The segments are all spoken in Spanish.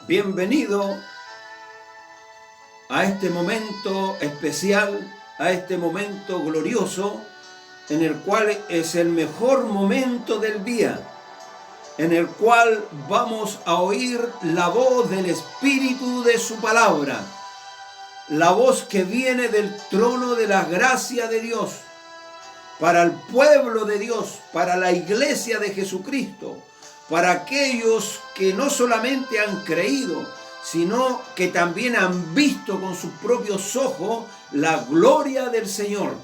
Bienvenido a este momento especial, a este momento glorioso, en el cual es el mejor momento del día, en el cual vamos a oír la voz del Espíritu de su palabra, la voz que viene del trono de la gracia de Dios, para el pueblo de Dios, para la iglesia de Jesucristo, para aquellos que no solamente han creído, sino que también han visto con sus propios ojos la gloria del Señor.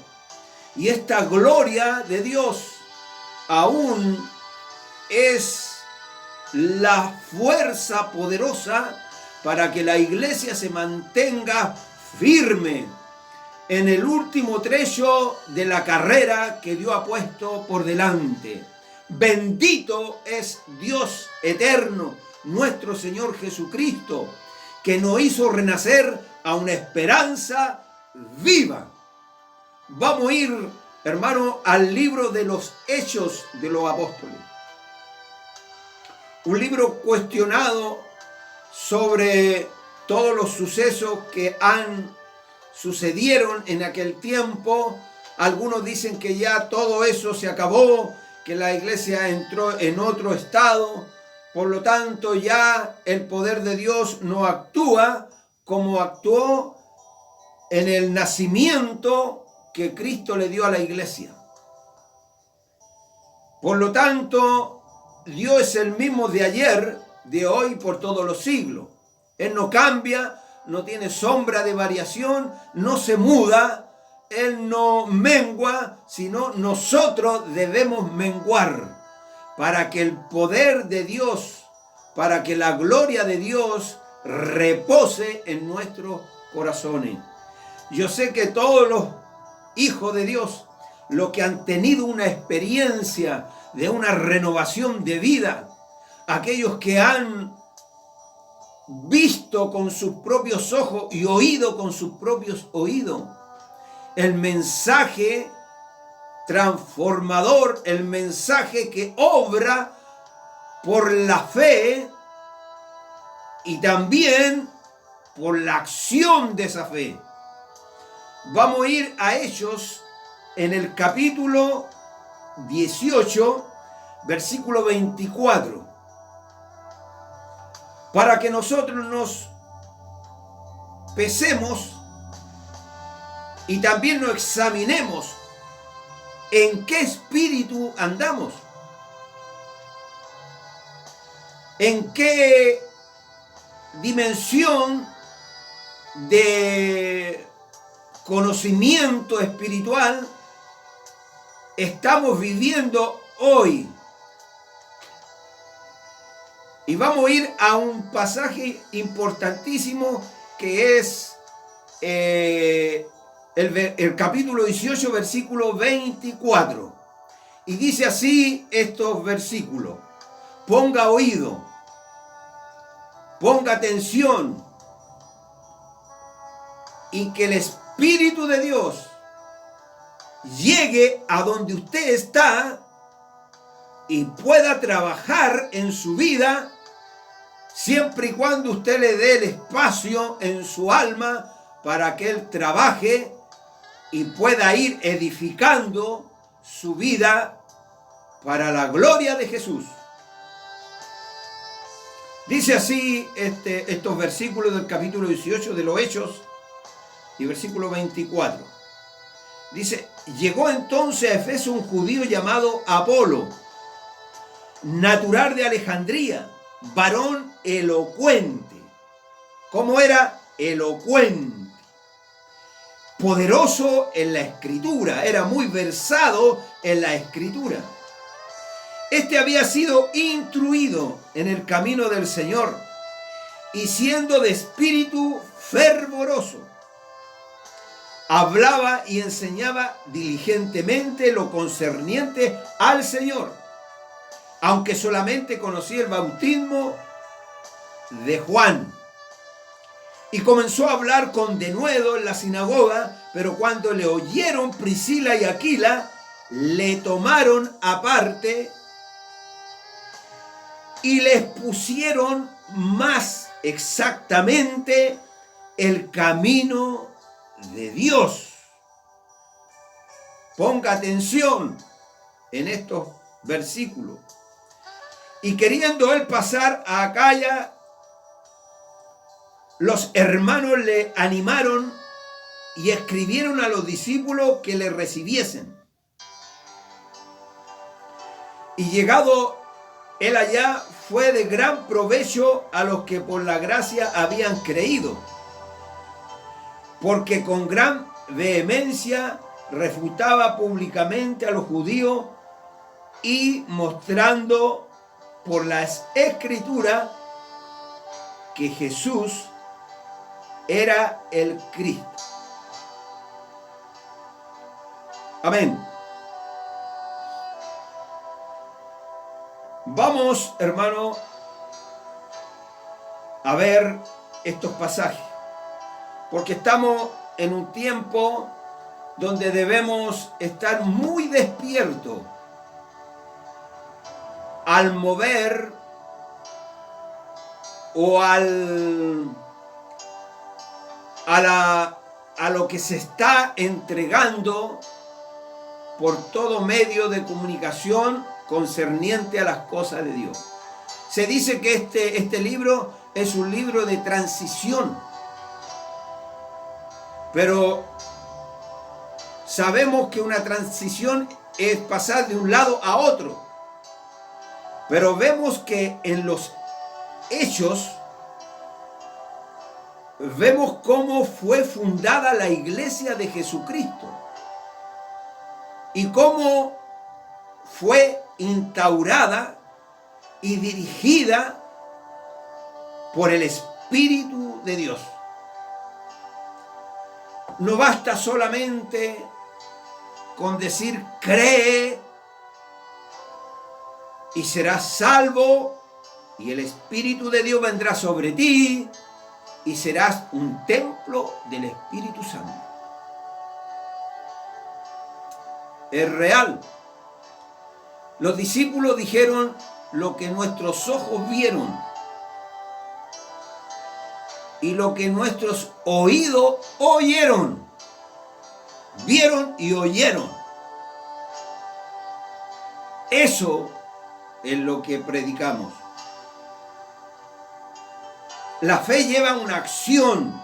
Y esta gloria de Dios aún es la fuerza poderosa para que la iglesia se mantenga firme en el último trecho de la carrera que Dios ha puesto por delante. Bendito es Dios eterno, nuestro Señor Jesucristo, que nos hizo renacer a una esperanza viva. Vamos a ir, hermano, al libro de los Hechos de los Apóstoles. Un libro cuestionado sobre todos los sucesos que sucedieron en aquel tiempo. Algunos dicen que ya todo eso se acabó, que la iglesia entró en otro estado, por lo tanto ya el poder de Dios no actúa como actuó en el nacimiento que Cristo le dio a la iglesia. Por lo tanto, Dios es el mismo de ayer, de hoy, por todos los siglos. Él no cambia, no tiene sombra de variación, no se muda, Él no mengua, sino nosotros debemos menguar para que el poder de Dios, para que la gloria de Dios repose en nuestros corazones. Yo sé que todos los hijos de Dios, los que han tenido una experiencia de una renovación de vida, aquellos que han visto con sus propios ojos y oído con sus propios oídos el mensaje transformador, el mensaje que obra por la fe y también por la acción de esa fe. Vamos a ir a Hechos en el capítulo 18, versículo 24, para que nosotros nos pesemos y también nos examinemos en qué espíritu andamos, en qué dimensión de conocimiento espiritual estamos viviendo hoy. Y vamos a ir a un pasaje importantísimo que es el capítulo 18, versículo 24. Y dice así estos versículos: ponga oído, ponga atención, y que el Espíritu de Dios llegue a donde usted está y pueda trabajar en su vida, siempre y cuando usted le dé el espacio en su alma para que él trabaje y pueda ir edificando su vida para la gloria de Jesús. Dice así estos versículos del capítulo 18 de los Hechos y versículo 24. Dice: llegó entonces a Efeso un judío llamado Apolo, natural de Alejandría, varón elocuente. ¿Cómo era? Elocuente. Poderoso en la escritura, era muy versado en la escritura. Este había sido instruido en el camino del Señor y siendo de espíritu fervoroso, hablaba y enseñaba diligentemente lo concerniente al Señor, aunque solamente conocía el bautismo de Juan. Y comenzó a hablar con denuedo en la sinagoga, pero cuando le oyeron Priscila y Aquila, le tomaron aparte y les pusieron más exactamente el camino de Dios. Ponga atención en estos versículos. Y queriendo él pasar a Acaya, los hermanos le animaron y escribieron a los discípulos que le recibiesen. Y llegado él allá, fue de gran provecho a los que por la gracia habían creído, porque con gran vehemencia refutaba públicamente a los judíos y mostrando por las Escrituras que Jesús era el Cristo. Amén. Vamos, hermano, a ver estos pasajes, porque estamos en un tiempo donde debemos estar muy despiertos al mover o a lo que se está entregando por todo medio de comunicación concerniente a las cosas de Dios. Se dice que este libro es un libro de transición, pero sabemos que una transición es pasar de un lado a otro. Pero vemos que en los hechos, vemos cómo fue fundada la iglesia de Jesucristo y cómo fue instaurada y dirigida por el Espíritu de Dios. No basta solamente con decir cree y serás salvo y el Espíritu de Dios vendrá sobre ti y serás un templo del Espíritu Santo. Es real. Los discípulos dijeron lo que nuestros ojos vieron y lo que nuestros oídos oyeron. Vieron y oyeron. Eso es lo que predicamos. La fe lleva una acción,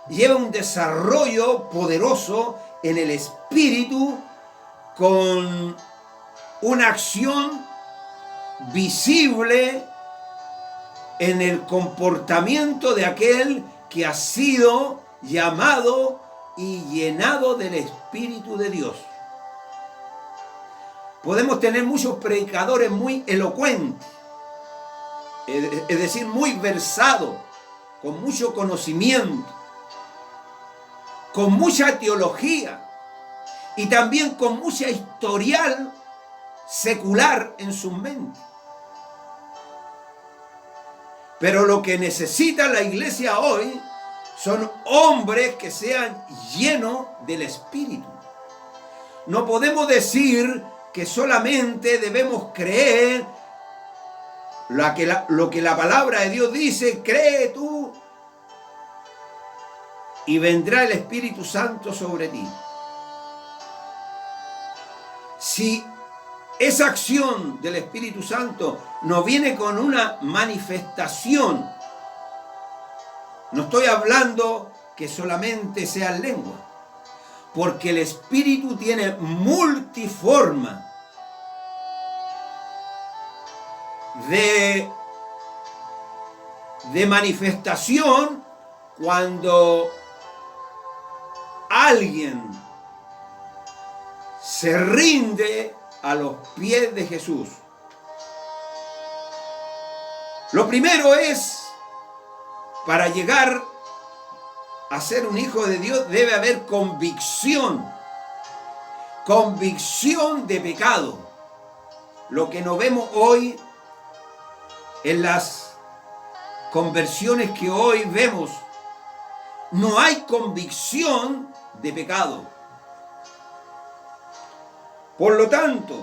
lleva un desarrollo poderoso en el espíritu con una acción visible en el comportamiento de aquel que ha sido llamado y llenado del Espíritu de Dios. Podemos tener muchos predicadores muy elocuentes, es decir, muy versados, con mucho conocimiento, con mucha teología y también con mucha historial secular en su mente. Pero lo que necesita la iglesia hoy son hombres que sean llenos del Espíritu. No podemos decir que solamente debemos creer lo que la palabra de Dios dice, cree tú y vendrá el Espíritu Santo sobre ti. Si esa acción del Espíritu Santo no viene con una manifestación, no estoy hablando que solamente sea lengua, porque el Espíritu tiene multiforma de manifestación cuando alguien se rinde a los pies de Jesús. Lo primero es, para llegar a ser un hijo de Dios, debe haber convicción. Convicción de pecado. Lo que no vemos hoy en las conversiones que hoy vemos, no hay convicción de pecado. Por lo tanto,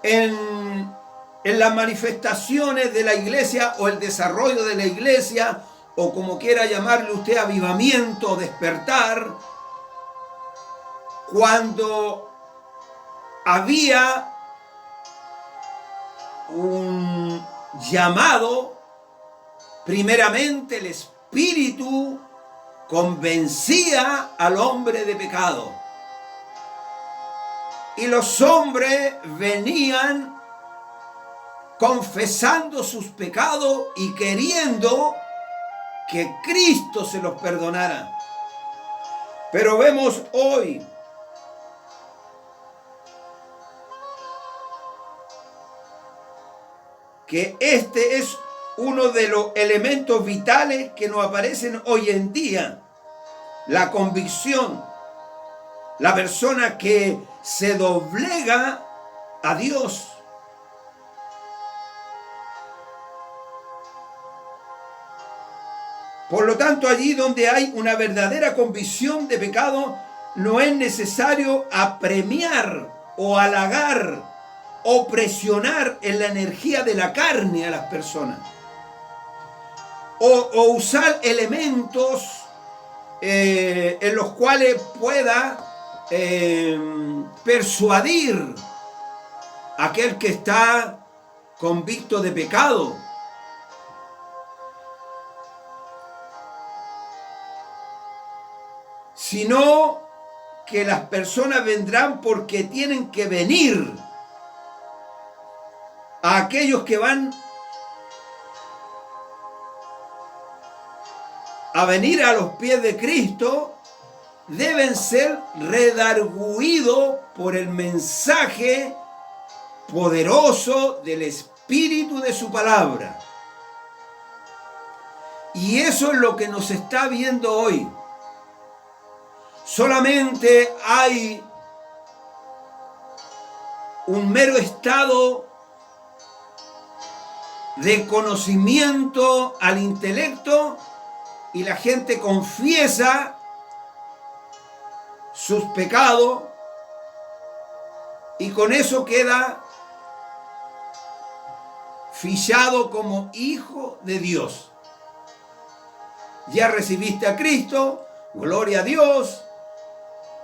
en en las manifestaciones de la iglesia o el desarrollo de la iglesia, o como quiera llamarle usted, avivamiento, despertar, cuando había un llamado, primeramente el Espíritu convencía al hombre de pecado. Y los hombres venían confesando sus pecados y queriendo que Cristo se los perdonara. Pero vemos hoy que este es uno de los elementos vitales que nos aparecen hoy en día. La convicción. La persona que se doblega a Dios. Por lo tanto, allí donde hay una verdadera convicción de pecado, no es necesario apremiar o halagar o presionar en la energía de la carne a las personas. O usar elementos en los cuales pueda persuadir a aquel que está convicto de pecado. Sino que las personas vendrán porque tienen que venir. A aquellos que van a venir a los pies de Cristo deben ser redargüidos por el mensaje poderoso del Espíritu de su palabra. Y eso es lo que nos está viendo hoy. Solamente hay un mero estado de conocimiento al intelecto y la gente confiesa sus pecados y con eso queda fichado como hijo de Dios. Ya recibiste a Cristo, gloria a Dios,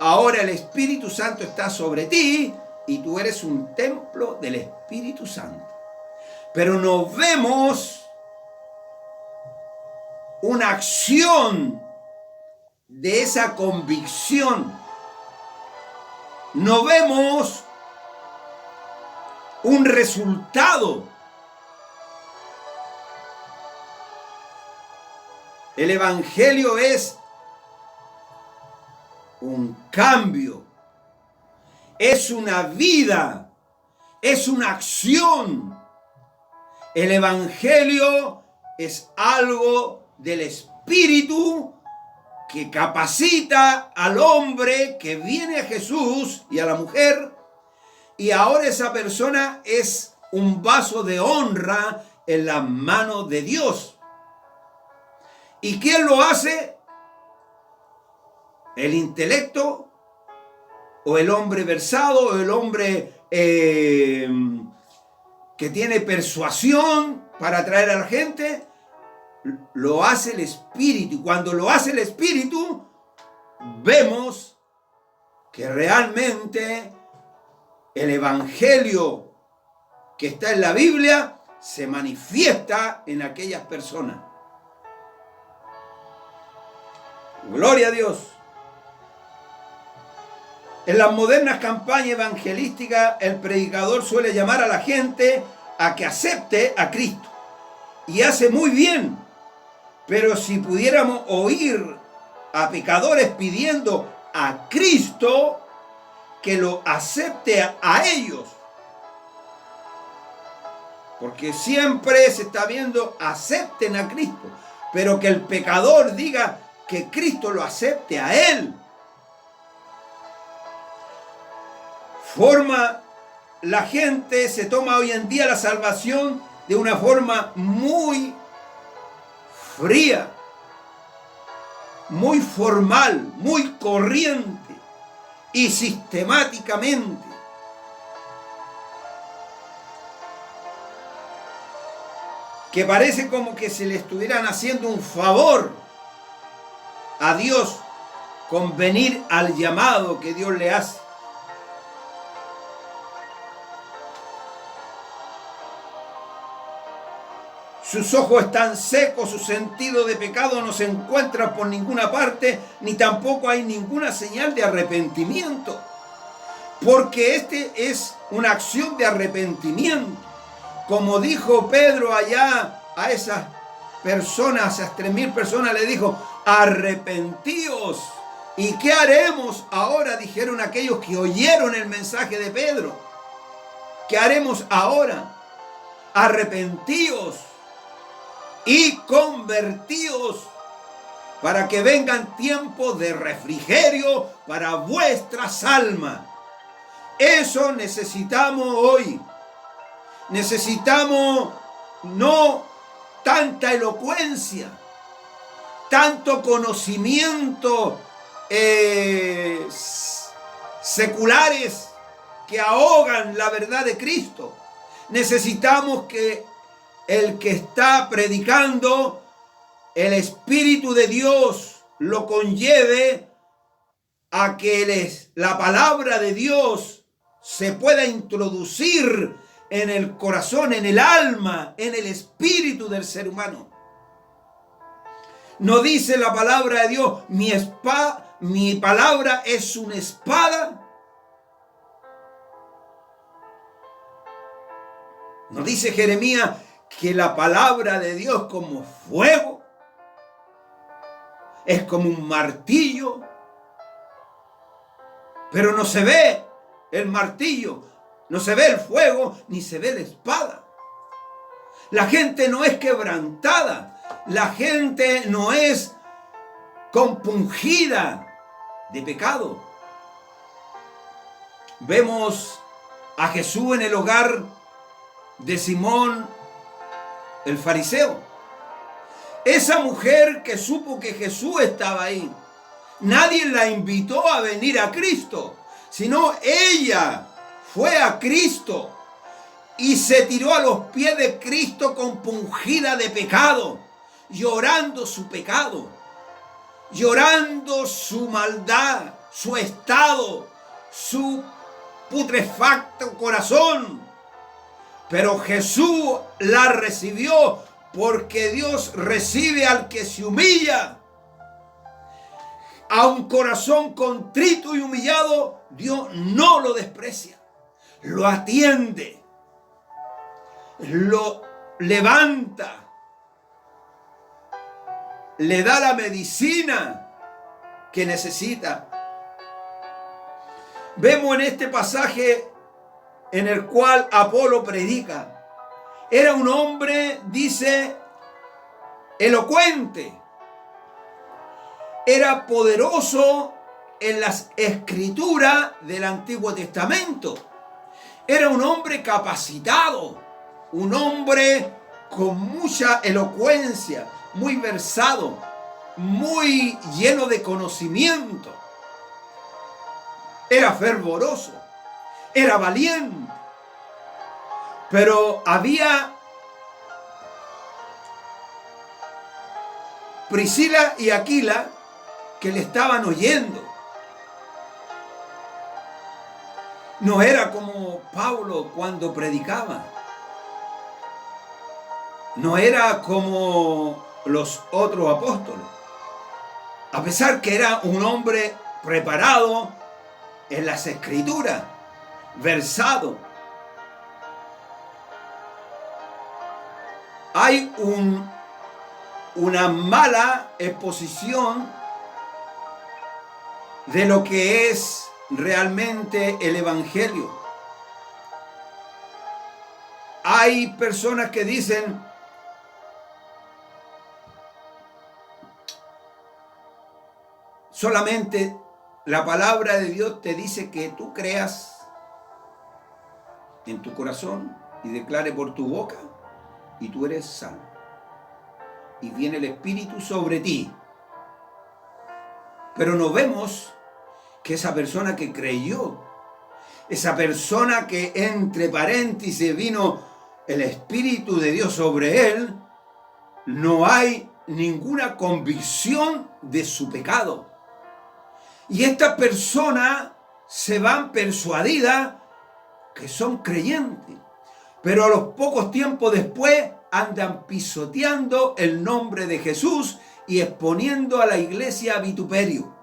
ahora el Espíritu Santo está sobre ti y tú eres un templo del Espíritu Santo. Pero no vemos una acción de esa convicción. No vemos un resultado. El Evangelio es un cambio, es una vida, es una acción. El Evangelio es algo del Espíritu que capacita al hombre que viene a Jesús y a la mujer, y ahora esa persona es un vaso de honra en las manos de Dios. ¿Y quién lo hace? ¿El intelecto? ¿O el hombre versado? ¿O el hombre que tiene persuasión para atraer a la gente? Lo hace el Espíritu. Y cuando lo hace el Espíritu, vemos que realmente el Evangelio que está en la Biblia se manifiesta en aquellas personas. Gloria a Dios. En las modernas campañas evangelísticas, el predicador suele llamar a la gente a que acepte a Cristo. Y hace muy bien. Pero si pudiéramos oír a pecadores pidiendo a Cristo que lo acepte a ellos. Porque siempre se está viendo, acepten a Cristo. Pero que el pecador diga que Cristo lo acepte a él. La gente se toma hoy en día la salvación de una forma muy fría, muy formal, muy corriente y sistemáticamente. que parece como que se le estuvieran haciendo un favor a Dios con venir al llamado que Dios le hace. Sus ojos están secos, su sentido de pecado no se encuentra por ninguna parte, ni tampoco hay ninguna señal de arrepentimiento. Porque este es una acción de arrepentimiento. Como dijo Pedro allá a esas personas, a esas 3.000 personas, le dijo, arrepentíos. ¿Y qué haremos ahora? Dijeron aquellos que oyeron el mensaje de Pedro. ¿Qué haremos ahora? Arrepentíos y convertíos para que vengan tiempos de refrigerio para vuestras almas. Eso necesitamos hoy. Necesitamos no tanta elocuencia, tanto conocimiento seculares que ahogan la verdad de Cristo. Necesitamos que el que está predicando, el Espíritu de Dios lo conlleve a que la palabra de Dios se pueda introducir en el corazón, en el alma, en el espíritu del ser humano. ¿No dice la palabra de Dios, mi palabra es una espada? ¿No dice Jeremías que la palabra de Dios como fuego? Es como un martillo. Pero no se ve el martillo, no se ve el fuego, ni se ve la espada. La gente no es quebrantada, la gente no es compungida de pecado. Vemos a Jesús en el hogar de Simón el fariseo. Esa mujer que supo que Jesús estaba ahí, nadie la invitó a venir a Cristo, sino ella fue a Cristo y se tiró a los pies de Cristo compungida de pecado, llorando su pecado, llorando su maldad, su estado, su putrefacto corazón. Pero Jesús la recibió, porque Dios recibe al que se humilla. A un corazón contrito y humillado, Dios no lo desprecia, lo atiende, lo levanta, le da la medicina que necesita. Vemos en este pasaje en el cual Apolo predica. Era un hombre, dice, elocuente. Era poderoso en las escrituras del Antiguo Testamento. Era un hombre capacitado, un hombre con mucha elocuencia, muy versado, muy lleno de conocimiento. Era fervoroso, era valiente. Pero había Priscila y Aquila que le estaban oyendo. No era como Pablo cuando predicaba. No era como los otros apóstoles. A pesar que era un hombre preparado en las escrituras, versado. Hay una mala exposición de lo que es realmente el Evangelio. Hay personas que dicen, solamente la palabra de Dios te dice que tú creas en tu corazón y declare por tu boca y tú eres salvo. Y viene el Espíritu sobre ti. Pero no vemos que esa persona que creyó, esa persona que entre paréntesis vino el Espíritu de Dios sobre él, no hay ninguna convicción de su pecado. Y estas personas se van persuadidas que son creyentes, pero a los pocos tiempos después andan pisoteando el nombre de Jesús y exponiendo a la iglesia a vituperio.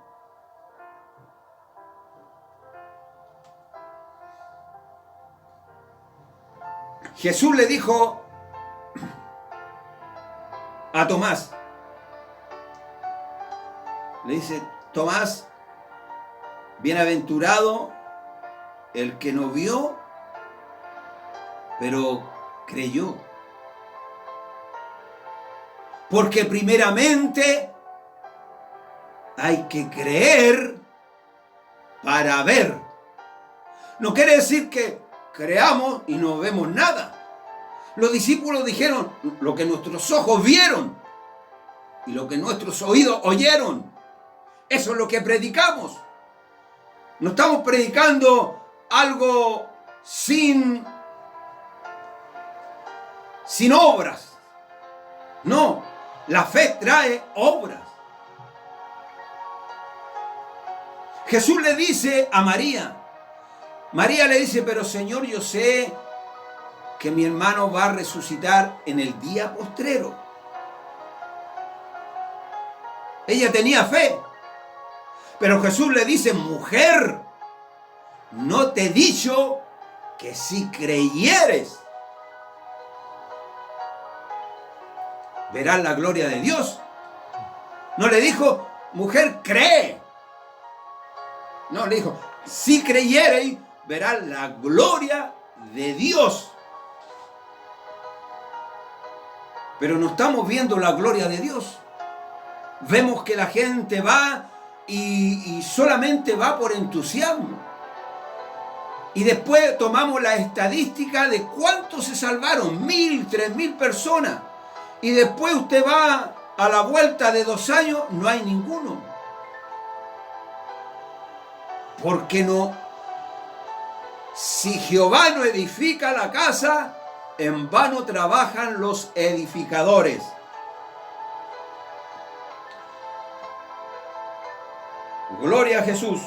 Jesús le dijo a Tomás, le dice: Tomás, bienaventurado el que no vio, pero creyó. Porque primeramente hay que creer para ver. No quiere decir que creamos y no vemos nada. Los discípulos dijeron lo que nuestros ojos vieron y lo que nuestros oídos oyeron. Eso es lo que predicamos. No estamos predicando algo sin obras. No, la fe trae obras. Jesús le dice a María, le dice: pero Señor, yo sé que mi hermano va a resucitar en el día postrero. Ella tenía fe. Pero Jesús le dice: mujer, ¿no te he dicho que si creyeres verás la gloria de Dios? No le dijo: mujer, cree. No, le dijo: si creyereis verás la gloria de Dios. Pero no estamos viendo la gloria de Dios. Vemos que la gente va y solamente va por entusiasmo. Y después tomamos la estadística de cuántos se salvaron: 1.000, 3.000 personas. Y después usted va a la vuelta de 2 años, no hay ninguno. ¿Por qué no? Si Jehová no edifica la casa, en vano trabajan los edificadores. Gloria a Jesús.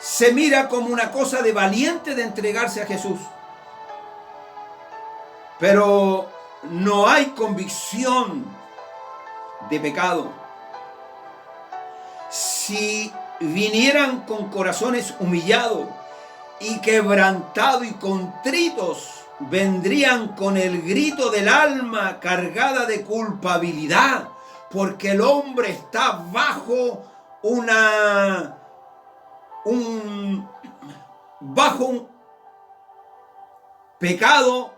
Se mira como una cosa de valiente de entregarse a Jesús. Pero no hay convicción de pecado. Si vinieran con corazones humillados y quebrantados y contritos, vendrían con el grito del alma cargada de culpabilidad, porque el hombre está bajo un pecado,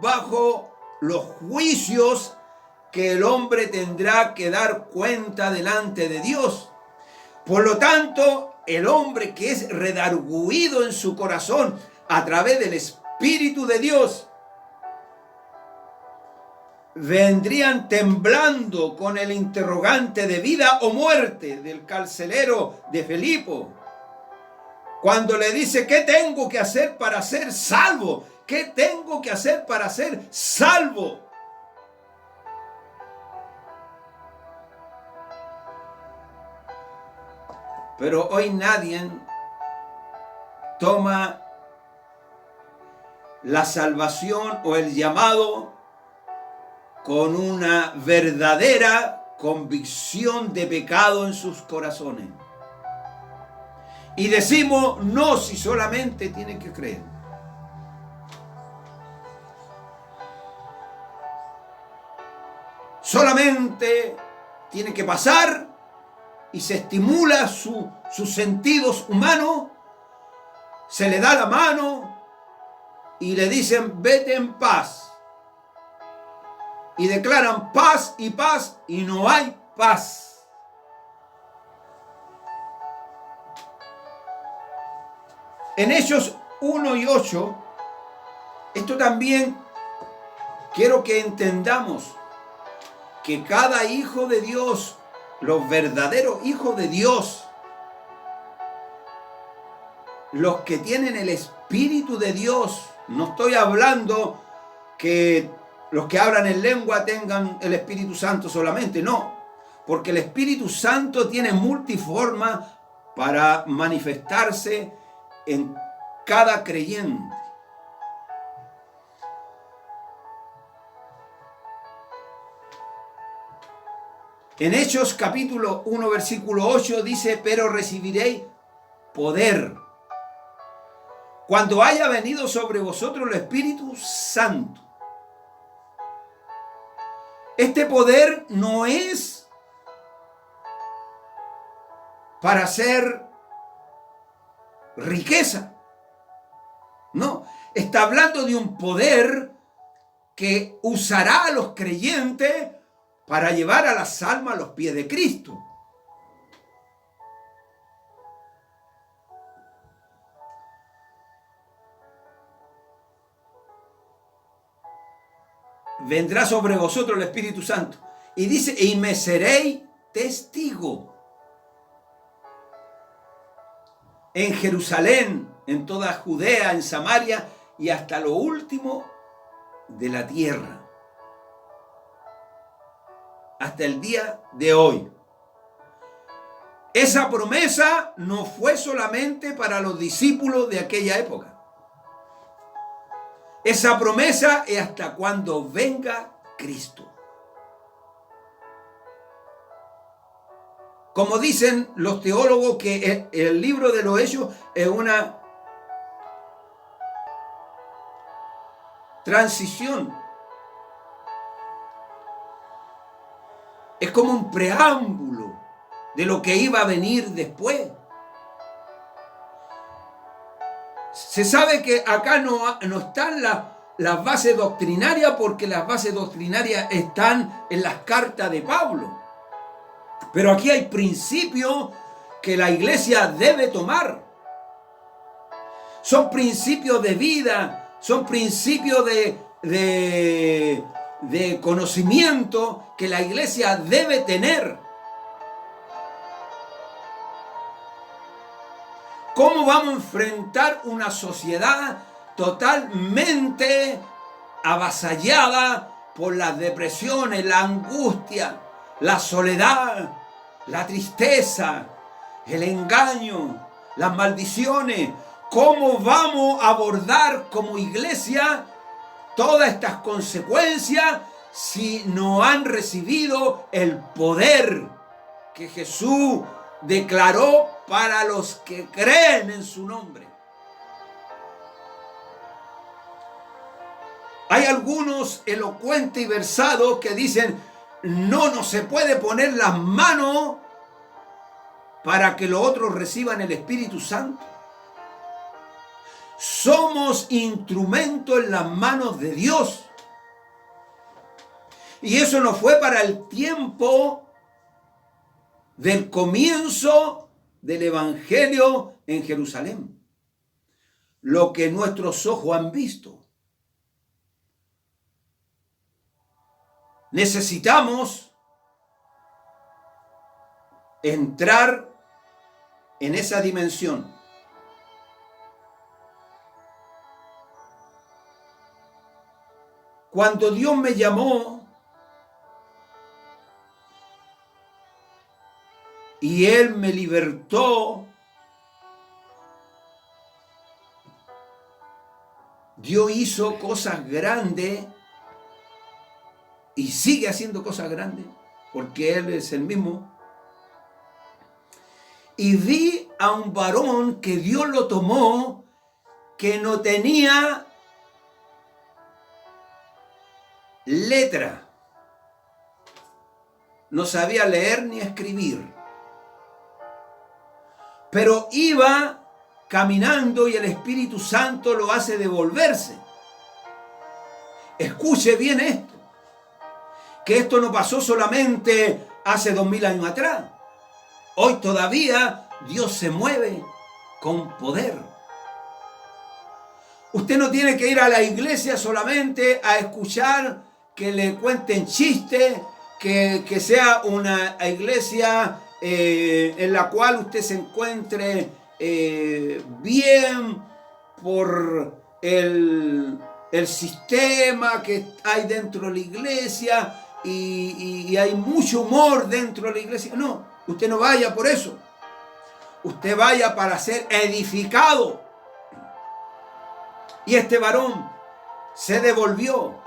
bajo los juicios que el hombre tendrá que dar cuenta delante de Dios. Por lo tanto, el hombre que es redarguido en su corazón a través del Espíritu de Dios, vendrían temblando con el interrogante de vida o muerte del carcelero de Filipo, cuando le dice: ¿qué tengo que hacer para ser salvo? ¿Qué tengo que hacer para ser salvo? Pero hoy nadie toma la salvación o el llamado con una verdadera convicción de pecado en sus corazones. Y decimos: no, si solamente tienen que creer. Solamente tiene que pasar y se estimula sus sentidos humanos, se le da la mano y le dicen: vete en paz. Y declaran paz y no hay paz. En Hechos 1 y 8, esto también quiero que entendamos que cada hijo de Dios, los verdaderos hijos de Dios, los que tienen el Espíritu de Dios. No estoy hablando que los que hablan en lengua tengan el Espíritu Santo solamente, no. Porque el Espíritu Santo tiene multiforma para manifestarse en cada creyente. En Hechos capítulo 1 versículo 8 dice: pero recibiréis poder cuando haya venido sobre vosotros el Espíritu Santo. Este poder no es para hacer riqueza. No, está hablando de un poder que usará a los creyentes para llevar a las almas a los pies de Cristo. Vendrá sobre vosotros el Espíritu Santo. Y dice: y me seréis testigo en Jerusalén, en toda Judea, en Samaria y hasta lo último de la tierra. Hasta el día de hoy. Esa promesa no fue solamente para los discípulos de aquella época. Esa promesa es hasta cuando venga Cristo. Como dicen los teólogos, que el libro de los Hechos es una transición. Es como un preámbulo de lo que iba a venir después. Se sabe que acá no están las bases doctrinarias, porque las bases doctrinarias están en las cartas de Pablo. Pero aquí hay principios que la iglesia debe tomar. Son principios de vida, son principios de conocimiento que la iglesia debe tener. ¿Cómo vamos a enfrentar una sociedad totalmente avasallada por las depresiones, la angustia, la soledad, la tristeza, el engaño, las maldiciones? ¿Cómo vamos a abordar como iglesia todas estas consecuencias si no han recibido el poder que Jesús declaró para los que creen en su nombre? Hay algunos elocuentes y versados que dicen: no se puede poner las manos para que los otros reciban el Espíritu Santo. Somos instrumentos en las manos de Dios. Y eso no fue para el tiempo del comienzo del Evangelio en Jerusalén. Lo que nuestros ojos han visto. Necesitamos entrar en esa dimensión. Cuando Dios me llamó y Él me libertó, Dios hizo cosas grandes y sigue haciendo cosas grandes, porque Él es el mismo. Y vi a un varón que Dios lo tomó, que no tenía letra, no sabía leer ni escribir, pero iba caminando y el Espíritu Santo lo hace devolverse. Escuche bien esto, que esto no pasó solamente hace 2000 años atrás. Hoy todavía Dios se mueve con poder. Usted no tiene que ir a la iglesia solamente a escuchar que le cuenten chistes, que sea una iglesia en la cual usted se encuentre bien por el sistema que hay dentro de la iglesia y hay mucho humor dentro de la iglesia. No, usted no vaya por eso. Usted vaya para ser edificado. Y este varón se devolvió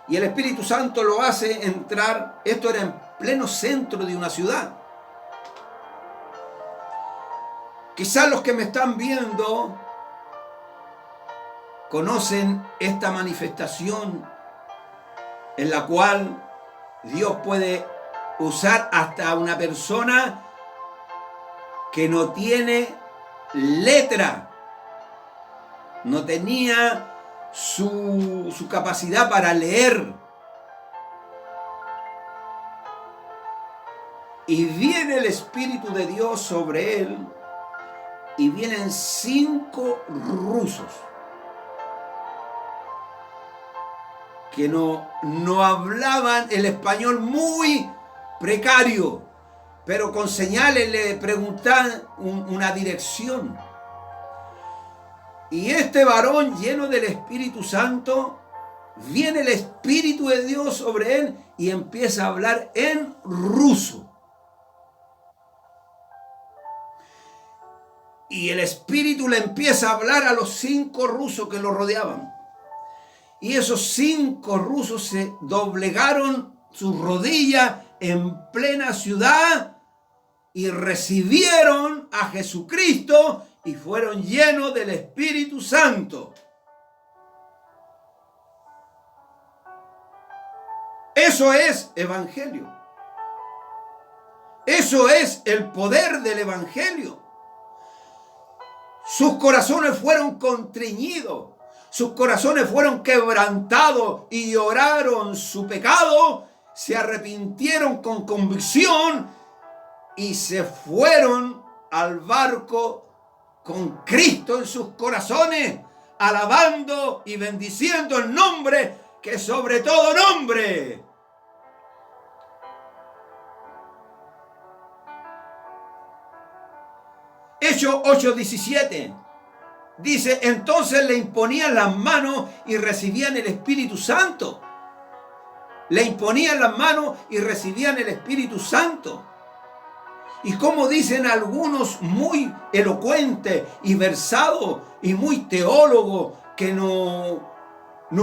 y el Espíritu Santo lo hace entrar. Esto era en pleno centro de una ciudad. Quizás los que me están viendo conocen esta manifestación en la cual Dios puede usar hasta una persona que no tiene letra, no tenía su capacidad para leer. Y viene el Espíritu de Dios sobre él y vienen 5 rusos que no hablaban el español, muy precario, pero con señales le preguntaban una dirección. Y este varón lleno del Espíritu Santo, viene el Espíritu de Dios sobre él y empieza a hablar en ruso. Y el Espíritu le empieza a hablar a los 5 rusos que lo rodeaban. Y esos 5 rusos se doblegaron sus rodillas en plena ciudad y recibieron a Jesucristo y fueron llenos del Espíritu Santo. Eso es evangelio. Eso es el poder del evangelio. Sus corazones fueron constreñidos, sus corazones fueron quebrantados y lloraron su pecado, se arrepintieron con convicción y se fueron al barco con Cristo en sus corazones, alabando y bendiciendo el nombre que es sobre todo nombre. Hechos 8:17 dice: entonces le imponían las manos y recibían el Espíritu Santo. Le imponían las manos y recibían el Espíritu Santo. Y como dicen algunos muy elocuentes y versados y muy teólogos, que no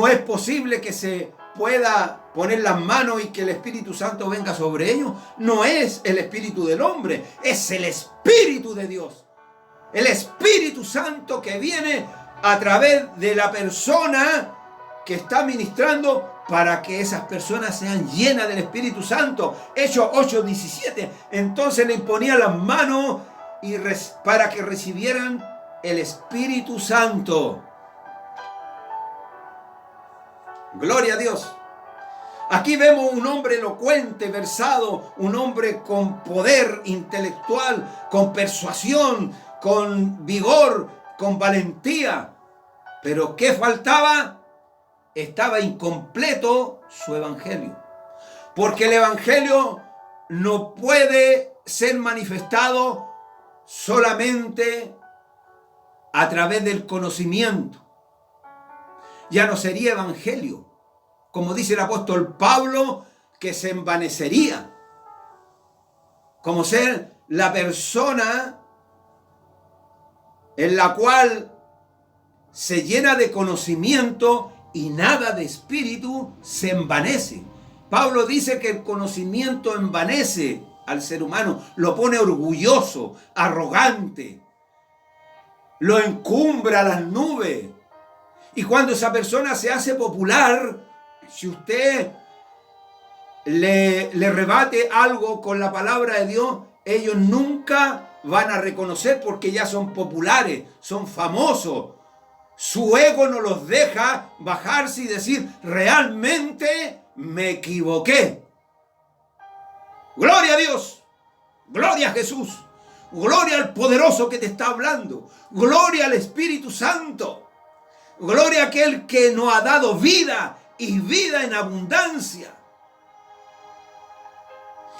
es posible que se pueda poner las manos y que el Espíritu Santo venga sobre ellos. No es el espíritu del hombre, es el Espíritu de Dios. El Espíritu Santo que viene a través de la persona que está ministrando para que esas personas sean llenas del Espíritu Santo. Hechos 8:17. Entonces le imponía las manos para que recibieran el Espíritu Santo. Gloria a Dios. Aquí vemos un hombre elocuente, versado, un hombre con poder intelectual, con persuasión, con vigor, con valentía. Pero ¿qué faltaba? Estaba incompleto su evangelio. Porque el evangelio no puede ser manifestado solamente a través del conocimiento. Ya no sería evangelio. Como dice el apóstol Pablo, que se envanecería. Como ser la persona en la cual se llena de conocimiento y nada de espíritu, se envanece. Pablo dice que el conocimiento envanece al ser humano, lo pone orgulloso, arrogante, lo encumbra a las nubes. Y cuando esa persona se hace popular, si usted le rebate algo con la palabra de Dios, ellos nunca van a reconocer, porque ya son populares, son famosos. Su ego no los deja bajarse y decir: realmente me equivoqué. Gloria a Dios, gloria a Jesús, gloria al poderoso que te está hablando, gloria al Espíritu Santo, gloria a aquel que nos ha dado vida y vida en abundancia.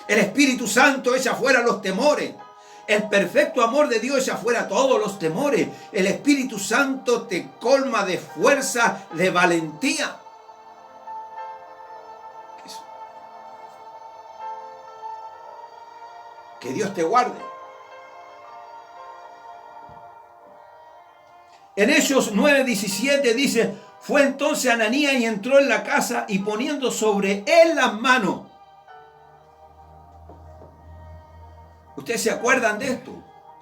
El Espíritu Santo echa fuera los temores. El perfecto amor de Dios echa fuera todos los temores. El Espíritu Santo te colma de fuerza, de valentía. Que Dios te guarde. En Hechos 9:17 dice: fue entonces Ananías y entró en la casa y poniendo sobre él las manos. ¿Ustedes se acuerdan de esto?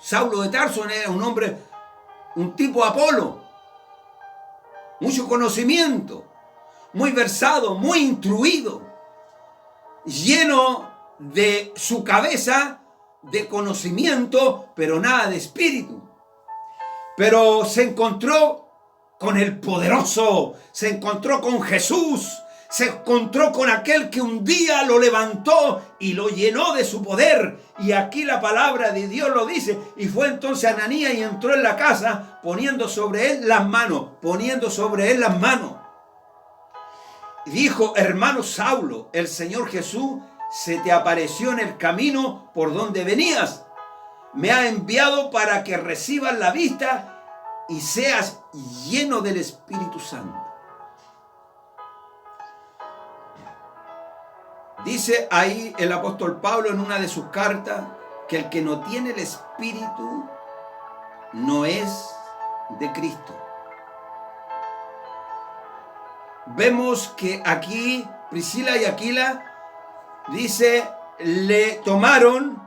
Saulo de Tarso era un hombre, un tipo Apolo, mucho conocimiento, muy versado, muy instruido, lleno de su cabeza de conocimiento, pero nada de espíritu. Pero se encontró con el poderoso, se encontró con Jesús, se encontró con aquel que un día lo levantó y lo llenó de su poder. Y aquí la palabra de Dios lo dice: y fue entonces Ananías y entró en la casa poniendo sobre él las manos, Y dijo: hermano Saulo, el Señor Jesús se te apareció en el camino por donde venías. Me ha enviado para que recibas la vista y seas lleno del Espíritu Santo. Dice ahí el apóstol Pablo en una de sus cartas que el que no tiene el Espíritu no es de Cristo. Vemos que aquí Priscila y Aquila, dice, le tomaron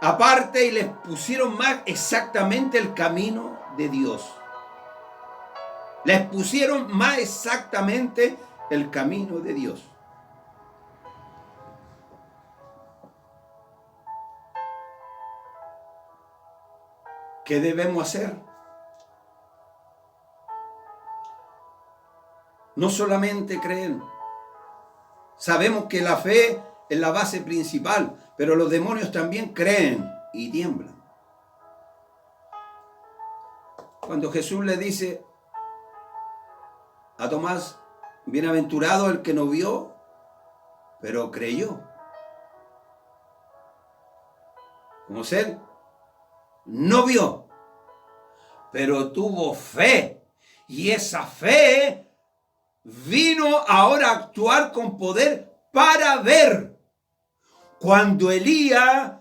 aparte y les pusieron más exactamente el camino de Dios. Les pusieron más exactamente el camino de Dios. ¿Qué debemos hacer? No solamente creer. Sabemos que la fe es la base principal, pero los demonios también creen y tiemblan. Cuando Jesús le dice a Tomás: bienaventurado el que no vio, pero creyó. Como ser, no vio, pero tuvo fe. Y esa fe vino ahora a actuar con poder para ver. Cuando Elías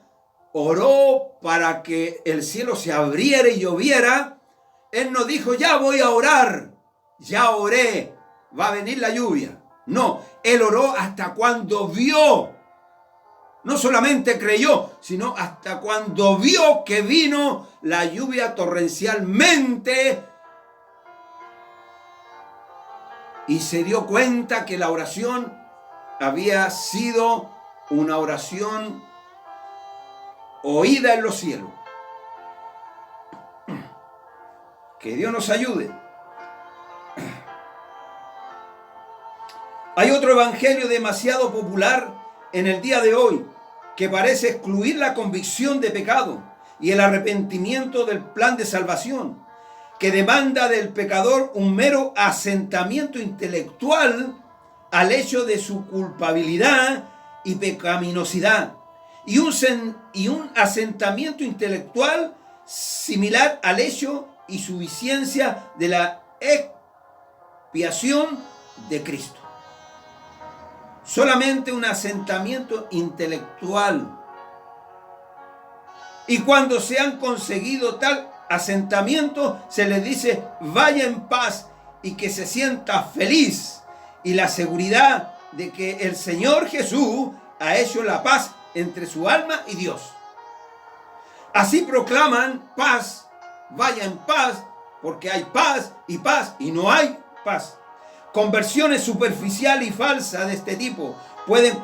oró para que el cielo se abriera y lloviera, él no dijo: ya voy a orar, ya oré, va a venir la lluvia. No, él oró hasta cuando vio. No solamente creyó, sino hasta cuando vio que vino la lluvia torrencialmente y se dio cuenta que la oración había sido una oración oída en los cielos. Que Dios nos ayude. Hay otro evangelio demasiado popular en el día de hoy que parece excluir la convicción de pecado y el arrepentimiento del plan de salvación, que demanda del pecador un mero asentamiento intelectual al hecho de su culpabilidad y pecaminosidad, y un asentamiento intelectual similar al hecho y suficiencia de la expiación de Cristo. Solamente un asentamiento intelectual. Y cuando se han conseguido tal asentamiento, se les dice: vaya en paz y que se sienta feliz, y la seguridad de que el Señor Jesús ha hecho la paz entre su alma y Dios. Así proclaman paz, vaya en paz, porque hay paz y no hay paz. Conversiones superficiales y falsas de este tipo pueden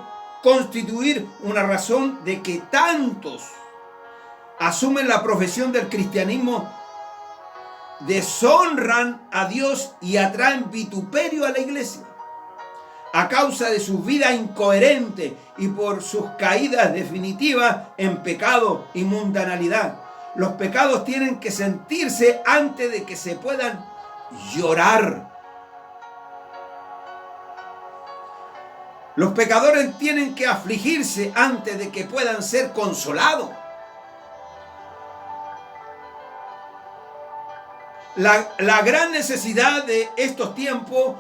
constituir una razón de que tantos asumen la profesión del cristianismo, deshonran a Dios y atraen vituperio a la iglesia a causa de sus vidas incoherentes y por sus caídas definitivas en pecado y mundanalidad. Los pecados tienen que sentirse antes de que se puedan llorar. Los pecadores tienen que afligirse antes de que puedan ser consolados. La gran necesidad de estos tiempos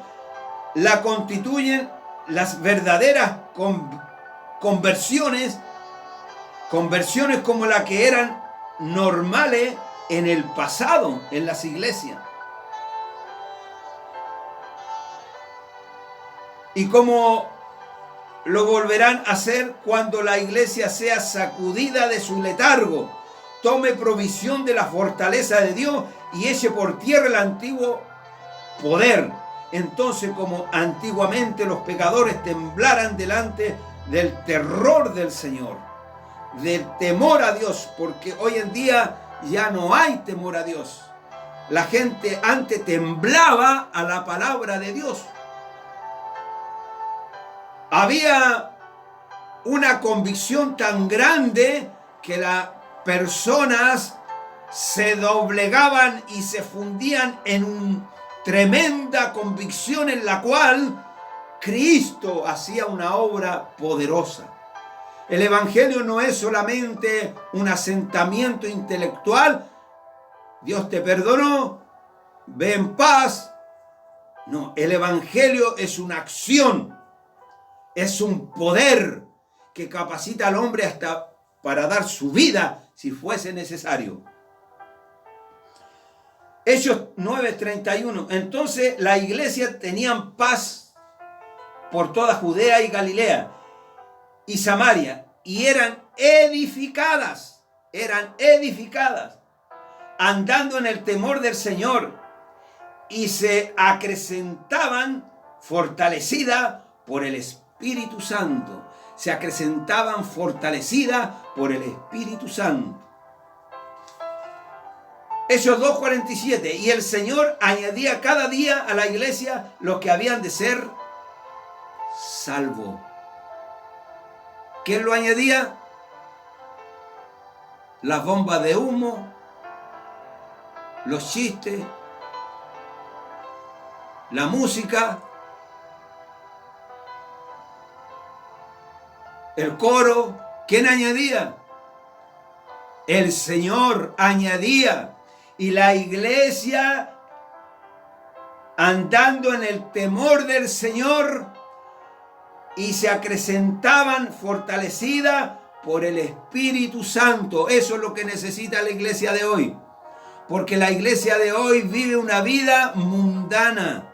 la constituyen las verdaderas conversiones como la que eran normales en el pasado en las iglesias. Y como lo volverán a hacer cuando la iglesia sea sacudida de su letargo, tome provisión de la fortaleza de Dios y eche por tierra el antiguo poder. Entonces, como antiguamente los pecadores temblaran delante del terror del Señor, del temor a Dios, porque hoy en día ya no hay temor a Dios. La gente antes temblaba a la palabra de Dios. Había una convicción tan grande que las personas se doblegaban y se fundían en una tremenda convicción en la cual Cristo hacía una obra poderosa. El Evangelio no es solamente un asentamiento intelectual. Dios te perdonó, ve en paz. No, el Evangelio es una acción. Es un poder que capacita al hombre hasta para dar su vida si fuese necesario. Hechos 9:31. Entonces la iglesia tenían paz por toda Judea y Galilea y Samaria, y eran edificadas, andando en el temor del Señor, y se acrecentaban fortalecidas por el Espíritu Santo. Se acrecentaban fortalecidas por el Espíritu Santo. Hechos 2:47. Y el Señor añadía cada día a la iglesia los que habían de ser salvos. ¿Quién lo añadía? Las bombas de humo, los chistes, la música, el coro. ¿Quién añadía? El Señor añadía. Y la iglesia, andando en el temor del Señor, y se acrecentaban fortalecidas por el Espíritu Santo. Eso es lo que necesita la iglesia de hoy. Porque la iglesia de hoy vive una vida mundana.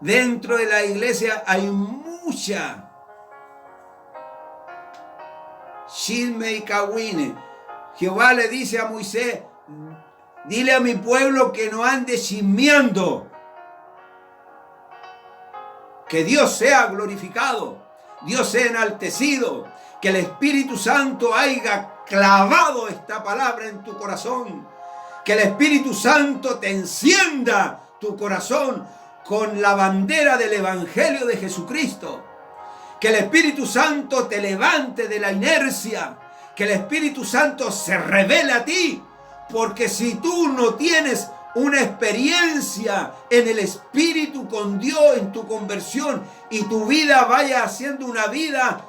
Dentro de la iglesia hay mucha chisme y cagüine. Jehová le dice a Moisés: dile a mi pueblo que no ande chismeando. Que Dios sea glorificado, Dios sea enaltecido, que el Espíritu Santo haya clavado esta palabra en tu corazón, que el Espíritu Santo te encienda tu corazón con la bandera del Evangelio de Jesucristo, que el Espíritu Santo te levante de la inercia, que el Espíritu Santo se revele a ti, porque si tú no tienes una experiencia en el Espíritu con Dios en tu conversión y tu vida vaya haciendo una vida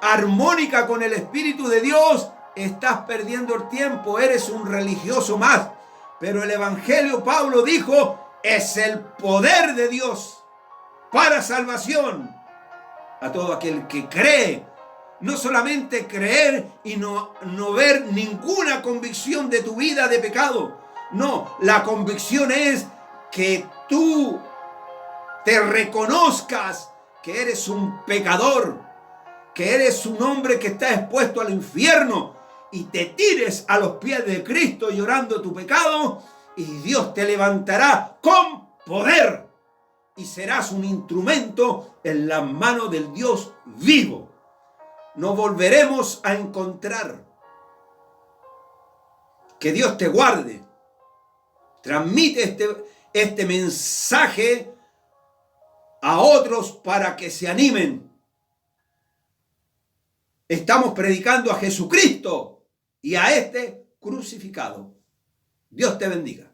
armónica con el Espíritu de Dios, estás perdiendo el tiempo, eres un religioso más. Pero el Evangelio, Pablo dijo, es el poder de Dios para salvación a todo aquel que cree. No solamente creer y no ver ninguna convicción de tu vida de pecado. No, la convicción es que tú te reconozcas que eres un pecador, que eres un hombre que está expuesto al infierno, y te tires a los pies de Cristo llorando tu pecado, y Dios te levantará con poder y serás un instrumento en las manos del Dios vivo. Nos volveremos a encontrar. Que Dios te guarde. Transmite este mensaje a otros para que se animen. Estamos predicando a Jesucristo y a este crucificado. Dios te bendiga.